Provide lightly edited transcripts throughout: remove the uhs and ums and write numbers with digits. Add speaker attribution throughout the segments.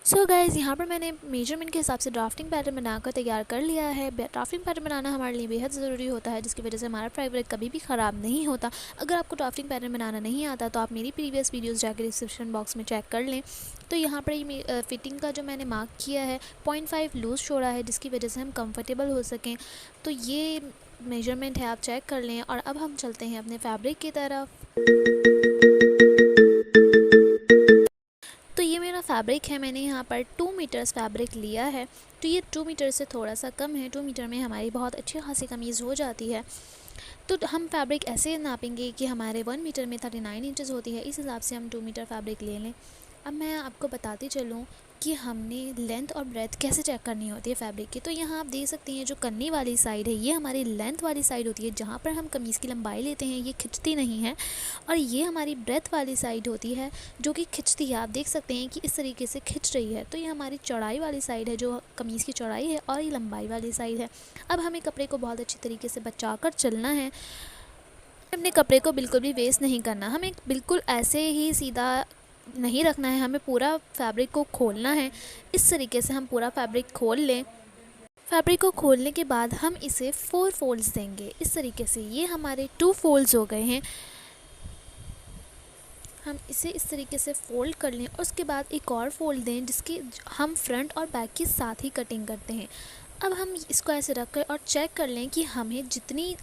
Speaker 1: So guys यहाँ पर मैंने मेजरमेंट के हिसाब से ड्राफ्टिंग पैटर्न बनाकर तैयार कर लिया है। ड्राफ्टिंग पैटर्न बनाना हमारे लिए बेहद ज़रूरी होता है, जिसकी वजह से हमारा फैब्रिक कभी भी ख़राब नहीं होता। अगर आपको ड्राफ्टिंग पैटर्न बनाना नहीं आता तो आप मेरी प्रीवियस वीडियोस जाकर डिस्क्रिप्शन बॉक्स में चेक कर लें। तो यहाँ पर ये फिटिंग का जो मैंने मार्क किया है 0.5 लूज़ छोड़ा है, जिसकी वजह से हम कम्फर्टेबल हो सकें। तो ये मेजरमेंट है, आप चेक कर लें। और अब हम चलते हैं अपने फैब्रिक की तरफ। तो ये मेरा फैब्रिक है, मैंने यहाँ पर 2 मीटर्स फैब्रिक लिया है। तो ये 2 मीटर से थोड़ा सा कम है। 2 मीटर में हमारी बहुत अच्छी खासी कमीज़ हो जाती है। तो हम फैब्रिक ऐसे नापेंगे कि हमारे 1 मीटर में 39 इंचज़ होती है, इस हिसाब से हम 2 मीटर फैब्रिक ले लें। अब मैं आपको बताती चलूँ कि हमने लेंथ और ब्रेथ कैसे चेक करनी होती है फैब्रिक की। तो यहाँ आप देख सकते हैं जो कन्नी वाली साइड है ये हमारी लेंथ वाली साइड होती है, जहाँ पर हम कमीज़ की लंबाई लेते हैं, ये खिंचती नहीं है। और ये हमारी ब्रेथ वाली साइड होती है जो कि खिंचती है। आप देख सकते हैं कि इस तरीके से खिंच रही है। तो ये हमारी चौड़ाई वाली साइड है, जो कमीज़ की चौड़ाई है, और ये लंबाई वाली साइड है। अब हमें कपड़े को बहुत अच्छी तरीके से बचा कर चलना है। अपने कपड़े को बिल्कुल भी वेस्ट नहीं करना, हमें बिल्कुल ऐसे ही सीधा नहीं रखना है, हमें पूरा फैब्रिक को खोलना है। इस तरीके से हम पूरा फैब्रिक खोल लें। फैब्रिक को खोलने के बाद हम इसे 4 फोल्ड्स देंगे। इस तरीके से ये हमारे 2 फोल्ड्स हो गए हैं। हम इसे इस तरीके से फ़ोल्ड कर लें और उसके बाद एक और फ़ोल्ड दें, जिसकी हम फ्रंट और बैक की साथ ही कटिंग करते हैं। अब हम इसको ऐसे रख कर और चेक कर लें कि हमें जितनी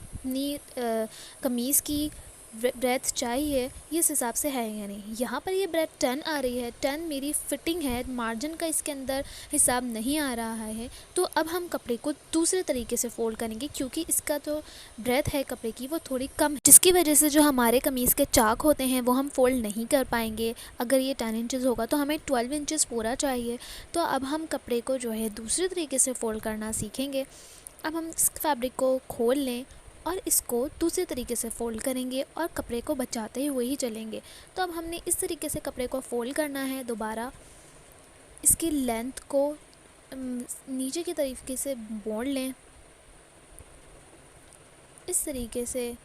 Speaker 1: कमीज़ की ब्रेथ चाहिए ये इस हिसाब से है या नहीं। यहाँ पर ये ब्रेथ 10 आ रही है, 10 मेरी फिटिंग है, मार्जिन का इसके अंदर हिसाब नहीं आ रहा है। तो अब हम कपड़े को दूसरे तरीके से फ़ोल्ड करेंगे, क्योंकि इसका जो ब्रेथ है कपड़े की वो थोड़ी कम है, जिसकी वजह से जो हमारे कमीज़ के चाक होते हैं वो हम फ़ोल्ड नहीं कर पाएंगे। अगर ये 10 इंचज़ होगा तो हमें 12 इंचज़ पूरा चाहिए। तो अब हम कपड़े को जो है दूसरे तरीके से फ़ोल्ड करना सीखेंगे। अब हम इस फैब्रिक को खोल लें और इसको दूसरे तरीके से फ़ोल्ड करेंगे और कपड़े को बचाते हुए ही चलेंगे। तो अब हमने इस तरीके से कपड़े को फ़ोल्ड करना है। दोबारा इसकी लेंथ को नीचे की तरीके से मोड़ लें, इस तरीके से।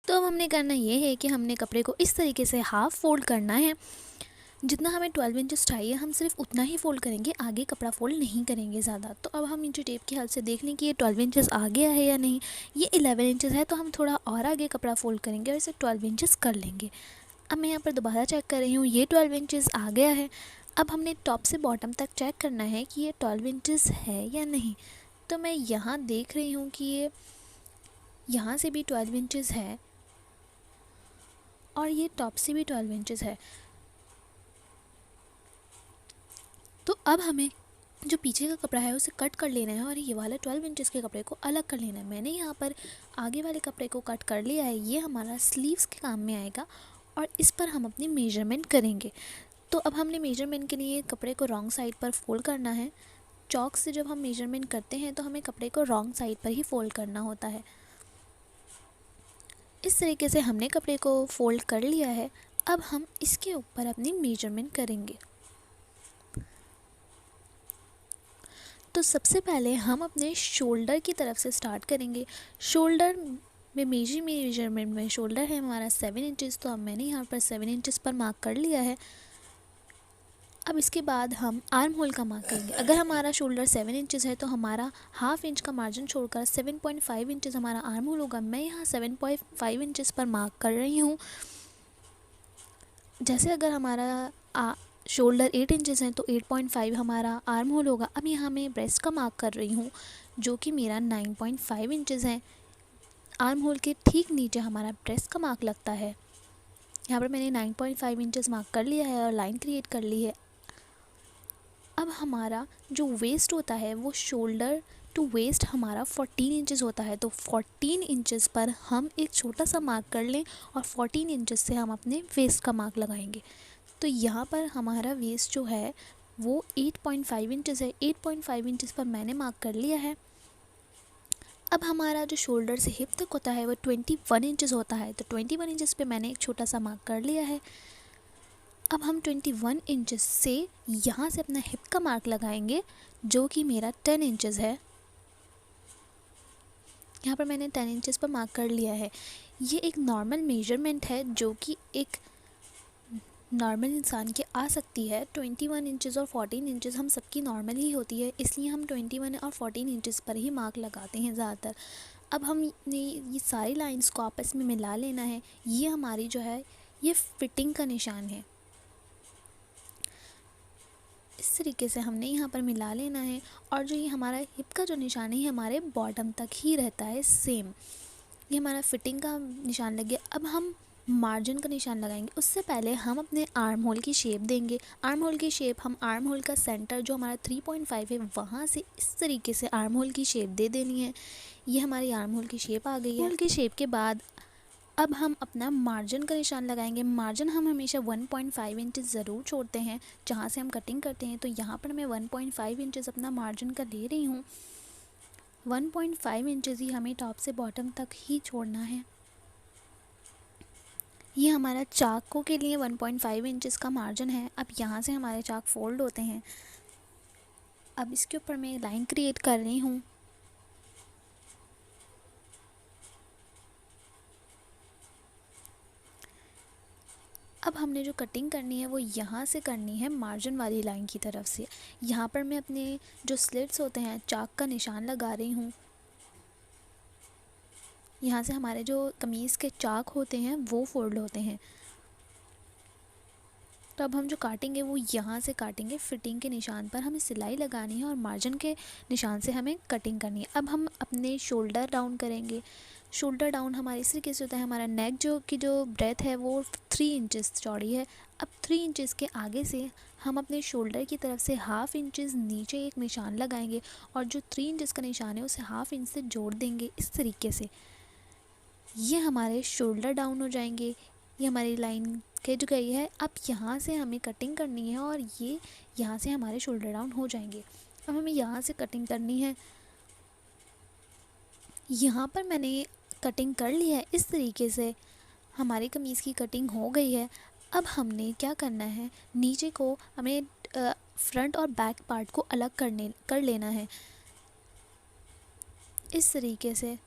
Speaker 1: तो अब हमने करना ये है कि हमने कपड़े को इस तरीके से हाफ़ फ़ोल्ड करना है। जितना हमें 12 इंचज़ चाहिए हम सिर्फ उतना ही फ़ोल्ड करेंगे, आगे कपड़ा फ़ोल्ड नहीं करेंगे ज़्यादा। तो अब हम इंची टेप की हेल्प से देख लें कि ये 12 इंचज़ आ गया है या नहीं। ये 11 इंचज़ है, तो हम थोड़ा और आगे कपड़ा फ़ोल्ड करेंगे और इसे 12 इंचज़ कर लेंगे। अब मैं यहाँ पर दोबारा चेक कर रही हूँ, ये 12 इंचज़ आ गया है। अब हमने टॉप से बॉटम तक चेक करना है कि ये 12 इंचज़ है या नहीं। तो मैं यहाँ देख रही हूँ कि ये यहाँ से भी 12 इंचज़ है और ये टॉप से भी 12 इंचज़ है। तो अब हमें जो पीछे का कपड़ा है उसे कट कर लेना है और ये वाला 12 इंचज़ के कपड़े को अलग कर लेना है। मैंने यहाँ पर आगे वाले कपड़े को कट कर लिया है, ये हमारा स्लीव्स के काम में आएगा और इस पर हम अपनी मेजरमेंट करेंगे। तो अब हमने मेजरमेंट के लिए कपड़े को रॉन्ग साइड पर फ़ोल्ड करना है। चॉक से जब हम मेजरमेंट करते हैं तो हमें कपड़े को रॉन्ग साइड पर ही फ़ोल्ड करना होता है। इस तरीके से हमने कपड़े को फ़ोल्ड कर लिया है। अब हम इसके ऊपर अपनी मेजरमेंट करेंगे। तो सबसे पहले हम अपने शोल्डर की तरफ से स्टार्ट करेंगे। शोल्डर में मेजरमेंट में शोल्डर है हमारा 7 इंचज़, तो अब मैंने यहाँ पर 7 इंचज़ पर मार्क कर लिया है। अब इसके बाद हम आर्म होल का मार्क करेंगे। अगर हमारा शोल्डर 7 इंचज़ है तो हमारा हाफ इंच का मार्जिन छोड़कर 7.5 इंचज़ हमारा आर्म होल होगा। मैं यहाँ 7.5 इंचज़ पर मार्क कर रही हूँ। जैसे अगर हमारा शोल्डर 8 इंचज़ हैं तो 8.5 हमारा आर्म होल होगा। अब यहाँ मैं ब्रेस्ट का मार्क कर रही हूँ, जो कि मेरा 9.5 इंचज़ है। आर्म होल के ठीक नीचे हमारा ब्रेस्ट का मार्क लगता है। यहाँ पर मैंने 9.5 इंचज़ मार्क कर लिया है और लाइन क्रिएट कर ली है। अब हमारा जो वेस्ट होता है वो शोल्डर टू वेस्ट हमारा 14 इंचज़ होता है। तो 14 इंचज़ पर हम एक छोटा सा मार्क कर लें और 14 इंचज़ से हम अपने वेस्ट का मार्क लगाएंगे। तो यहाँ पर हमारा वेस्ट जो है वो 8.5 इंचज़ है। 8.5 इंचज़ पर मैंने मार्क कर लिया है। अब हमारा जो शोल्डर से हिप तक होता है वो 21 इंचज़ होता है। तो 21 इंचज़ पे मैंने एक छोटा सा मार्क कर लिया है। अब हम 21 इंचेस से यहाँ से अपना हिप का मार्क लगाएंगे जो कि मेरा 10 इंचेस है। यहाँ पर मैंने 10 इंचेस पर मार्क कर लिया है। ये एक नॉर्मल मेजरमेंट है जो कि एक नॉर्मल इंसान की आ सकती है। 21 इंचेस और 14 इंचेस हम सबकी नॉर्मल ही होती है, इसलिए हम 21 और 14 इंचेस पर ही मार्क लगाते हैं ज़्यादातर। अब हमने ये सारी लाइंस को आपस में मिला लेना है। ये हमारी जो है ये फिटिंग का निशान है। इस तरीके से हमने यहाँ पर मिला लेना है। और जो ये हमारा हिप का जो निशान है ये हमारे बॉटम तक ही रहता है सेम। ये हमारा फिटिंग का निशान लग गया। अब हम मार्जिन का निशान लगाएंगे। उससे पहले हम अपने आर्म होल की शेप देंगे। आर्म होल की शेप हम आर्म होल का सेंटर जो हमारा 3.5 है वहाँ से इस तरीके से आर्म होल की शेप दे देनी है। ये हमारी आर्म होल की शेप आ गई है। होल की शेप के बाद अब हम अपना मार्जिन का निशान लगाएंगे। मार्जिन हम हमेशा 1.5 इंचेस ज़रूर छोड़ते हैं जहाँ से हम कटिंग करते हैं, तो यहाँ पर मैं 1.5 इंचेस अपना मार्जिन का ले रही हूँ। 1.5 इंचेस ही हमें टॉप से बॉटम तक ही छोड़ना है। ये हमारा चाकू के लिए 1.5 इंचेस का मार्जिन है। अब यहाँ से हमारे चाक फोल्ड होते हैं। अब इसके ऊपर मैं लाइन क्रिएट कर रही हूँ। अब हमने जो कटिंग करनी है वो यहाँ से करनी है मार्जिन वाली लाइन की तरफ से। यहाँ पर मैं अपने जो स्लिट्स होते हैं चाक का निशान लगा रही हूँ। यहाँ से हमारे जो कमीज़ के चाक होते हैं वो फोल्ड होते हैं। तो अब हम जो काटेंगे वो यहाँ से काटेंगे। फिटिंग के निशान पर हमें सिलाई लगानी है और मार्जिन के निशान से हमें कटिंग करनी है। अब हम अपने शोल्डर डाउन करेंगे। शोल्डर डाउन हमारा इस तरीके से होता है। हमारा नेक जो ब्रेथ है वो 3 इंचेस चौड़ी है। अब 3 इंचेस के आगे से हम अपने शोल्डर की तरफ से हाफ़ इंचेस नीचे एक निशान लगाएंगे और जो 3 इंचेस का निशान है उसे हाफ़ इंच से जोड़ देंगे इस तरीके से। ये हमारे शोल्डर डाउन हो जाएंगे। ये हमारी लाइन खिंच गई है। अब यहाँ से हमें कटिंग करनी है और ये यहाँ से हमारे शोल्डर डाउन हो जाएंगे। अब हमें यहाँ से कटिंग करनी है। यहाँ पर मैंने कटिंग कर ली है। इस तरीके से हमारी कमीज़ की कटिंग हो गई है। अब हमने क्या करना है, नीचे को हमें फ्रंट और बैक पार्ट को अलग कर लेना है इस तरीके से।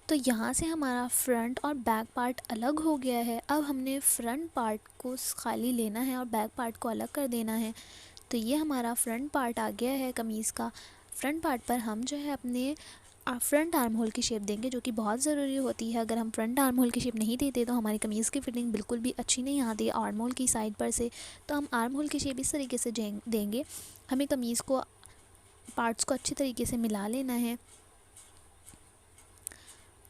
Speaker 1: तो यहाँ से हमारा फ्रंट और बैक पार्ट अलग हो गया है। अब हमने फ्रंट पार्ट को खाली लेना है और बैक पार्ट को अलग कर देना है। तो ये हमारा फ्रंट पार्ट आ गया है कमीज़ का। फ्रंट पार्ट पर हम जो है अपने फ्रंट आर्म होल की शेप देंगे जो कि बहुत ज़रूरी होती है। अगर हम फ्रंट आर्म होल की शेप नहीं देते तो हमारी कमीज़ की फ़िटिंग बिल्कुल भी अच्छी नहीं आती है आर्म होल की साइड पर से। तो हम आर्म होल की शेप इस तरीके से देंगे। हमें कमीज़ को पार्ट्स को अच्छी तरीके से मिला लेना है।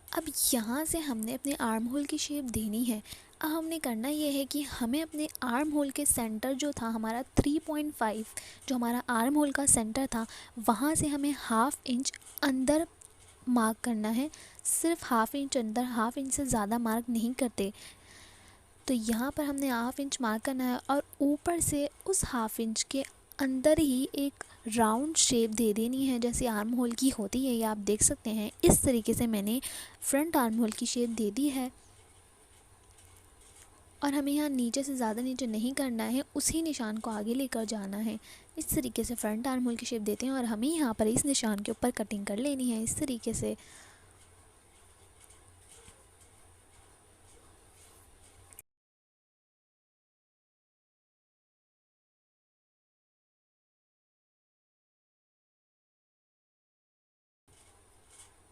Speaker 1: अब यहाँ से हमने अपने आर्म होल की शेप देनी है। अब हमने करना ये है कि हमें अपने आर्म होल के सेंटर जो था हमारा 3.5, जो हमारा आर्म होल का सेंटर था वहाँ से हमें हाफ़ इंच अंदर मार्क करना है। सिर्फ हाफ़ इंच अंदर, हाफ़ इंच से ज़्यादा मार्क नहीं करते। तो यहाँ पर हमने हाफ़ इंच मार्क करना है और ऊपर से उस हाफ़ इंच के अंदर ही एक राउंड शेप दे देनी है जैसे आर्म होल की होती है। ये आप देख सकते हैं। इस तरीके से मैंने फ्रंट आर्म होल की शेप दे दी है और हमें यहाँ नीचे से ज़्यादा नीचे नहीं करना है, उसी निशान को आगे लेकर जाना है। इस तरीके से फ्रंट आर्म होल की शेप देते हैं और हमें यहाँ पर इस निशान के ऊपर कटिंग कर लेनी है इस तरीके से।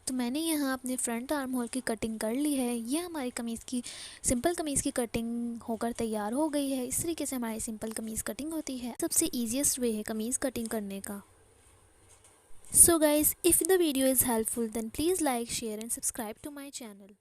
Speaker 1: तो मैंने यहाँ अपने फ्रंट आर्म होल की कटिंग कर ली है। ये हमारी कमीज़ की सिंपल कमीज़ की कटिंग होकर तैयार हो गई है। इस तरीके से हमारी सिंपल कमीज़ कटिंग होती है। सबसे ईजीएस्ट वे है कमीज़ कटिंग करने का। So guys, if the video is helpful then please like, share and subscribe to my channel.